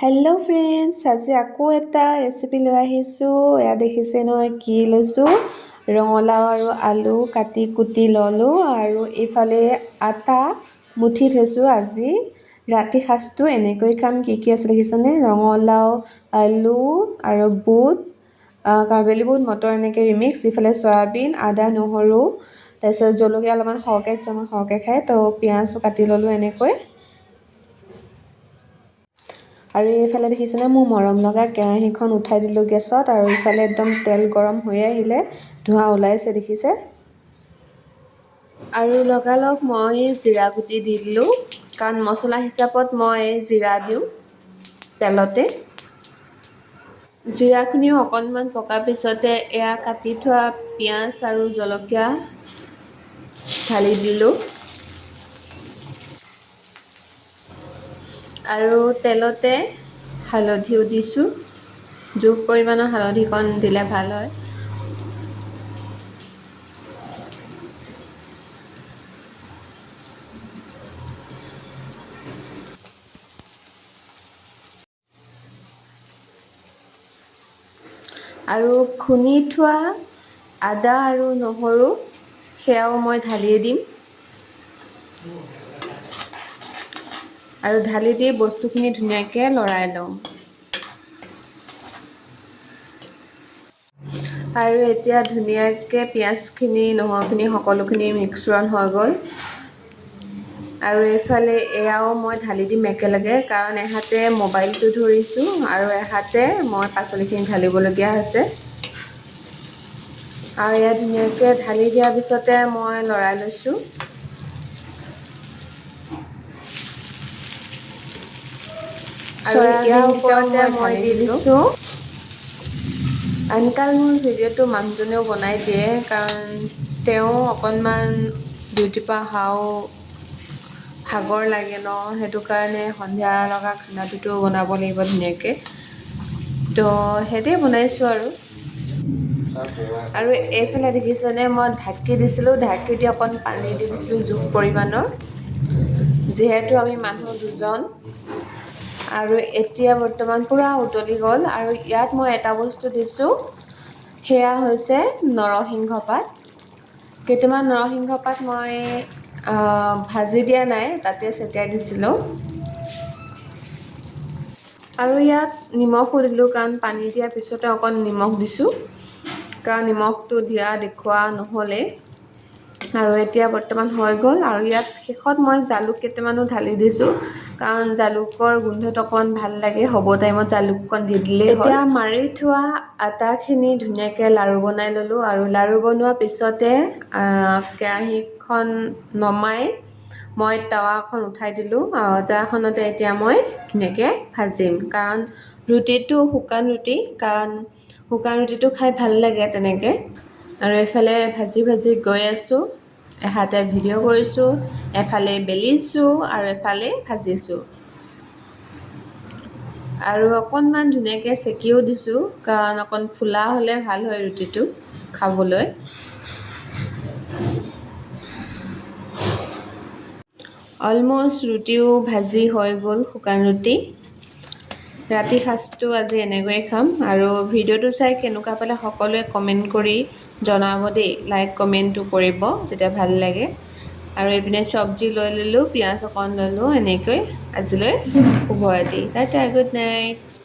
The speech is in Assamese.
হেল্ল' ফ্ৰেণ্ডছ, আজি আকৌ এটা ৰেচিপি লৈ আহিছোঁ। এয়া দেখিছে নহয় কি লৈছোঁ, ৰঙালাও আৰু আলু কুটি ল'লোঁ আৰু এইফালে আটা মুঠি থৈছোঁ। আজি ৰাতি সাঁজটো এনেকৈ খাম। কি আছে দেখিছেনে, ৰঙালাও, আলু আৰু বুট, কাবেলি বুট, মটৰ এনেকৈ ৰিমিক্স, ইফালে চয়াবিন, আদা নহৰু, তাৰপিছত জলকীয়া অলপমান সৰহকৈ দিছোঁ, মই সৰহকৈ খাই, তো পিঁয়াজো কাটি ল'লোঁ এনেকৈ। আৰু এইফালে দেখিছেনে, মোৰ মৰম লগা কেৰাহীখন উঠাই দিলোঁ গেছত, আৰু ইফালে একদম তেল গৰম হৈ আহিলে, ধোঁৱা ওলাইছে দেখিছে। আৰু লগালগ মই জিৰা গুটি দি দিলোঁ, কাৰণ মছলা হিচাপত মই জিৰা দিওঁ তেলতে। জিৰাখিনিও অকণমান পকাৰ পিছতে এয়া কাটি থোৱা পিঁয়াজ আৰু জলকীয়া ঢালি দিলোঁ। আৰু তেলতে হালধিও দিছোঁ, জোখ পৰিমাণৰ হালধিকণ দিলে ভাল হয়। আৰু খুন্দি থোৱা আদা আৰু নহৰু সেয়াও মই ঢালি দিম, আৰু ঢালি দি বস্তুখিনি ধুনীয়াকৈ লৰাই লওঁ। আৰু এতিয়া ধুনীয়াকৈ পিঁয়াজখিনি, নহৰুখিনি সকলোখিনি মিশ্ৰণ হৈ গ'ল। আৰু এইফালে এয়াও মই ঢালি দিম একেলগে, কাৰণ এহাতে মোবাইলটো ধৰিছোঁ আৰু এহাতে মই পাচলিখিনি ঢালিবলগীয়া হৈছে। আৰু এয়া ধুনীয়াকৈ ঢালি দিয়াৰ পিছতে মই লৰাই লৈছোঁ। আৰু ইয়াৰ ওপৰতে মই দি দিছোঁ, আনকাল মোৰ ভিডিঅ'টো মানুহজনেও বনাই দিয়ে, কাৰণ তেওঁ অকণমান ডিউটিৰ পৰা অহাও ভাগৰ লাগে ন, সেইটো কাৰণে সন্ধিয়া লগা খানাটোতো বনাব লাগিব ধুনীয়াকৈ, তো সেইটোৱে বনাইছোঁ। আৰু এইফালে দেখিছেনে, মই ঢাকি দিছিলোঁ, ঢাকি দি অকণ পানী দি দিছিলোঁ জোখ পৰিমাণৰ, যিহেতু আমি মানুহ দুজন। আৰু এতিয়া বৰ্তমান পূৰা উতলি গ'ল, আৰু ইয়াত মই এটা বস্তু দিছোঁ, সেয়া হৈছে নৰসিংহ পাত। কেইটামান নৰসিংহ পাত মই ভাজি দিয়া নাই, তাতে ছটিয়াই দিছিলোঁ। আৰু ইয়াত নিমখো দিলোঁ, কাৰণ পানী দিয়াৰ পিছতে অকণ নিমখ দিছোঁ, কাৰণ নিমখটো দিয়া দেখুওৱা নহ'লে। আৰু এতিয়া বৰ্তমান হৈ গ'ল, আৰু ইয়াত শেষত মই জালুক কেইটামানো ঢালি দিছোঁ, কাৰণ জালুকৰ গোন্ধটো অকণমান ভাল লাগে, হ'ব টাইমত জালুককণ দি দিলেই হ'ল। এতিয়া মাৰি থোৱা আটাখিনি ধুনীয়াকৈ লাড়ু বনাই ল'লোঁ, আৰু লাড়ু বনোৱাৰ পিছতে কেৰাহীখন নমাই মই টাৱাখন উঠাই দিলোঁ। টাৱাখনতে এতিয়া মই ধুনীয়াকৈ ভাজিম, কাৰণ ৰুটিটো শুকান ৰুটি, কাৰণ শুকান ৰুটিটো খাই ভাল লাগে তেনেকৈ। আৰু এফালে ভাজি ভাজি গৈ আছোঁ, এহাতে ভিডিঅ' কৰিছোঁ, এফালে বেলিছোঁ আৰু এফালে ভাজিছোঁ। আৰু অকণমান ধুনীয়াকৈ চেকিও দিছোঁ, কাৰণ অকণ ফুলা হ'লে ভাল হয় ৰুটিটো খাবলৈ। অলম'ষ্ট ৰুটিও ভাজি হৈ গ'ল, শুকান ৰুটি। ৰাতি সাঁজটো আজি এনেকৈয়ে খাম। আৰু ভিডিঅ'টো চাই কেনেকুৱা পালে সকলোৱে কমেণ্ট কৰি জনাব দেই, লাইক কমেণ্টটো কৰিব, তেতিয়া ভাল লাগে। আৰু এইপিনে চব্জি লৈ ল'লোঁ, পিঁয়াজ অকণ ল'লোঁ, এনেকৈ আজিলৈ শুভ ৰাতি, টাটা, গুড নাইট।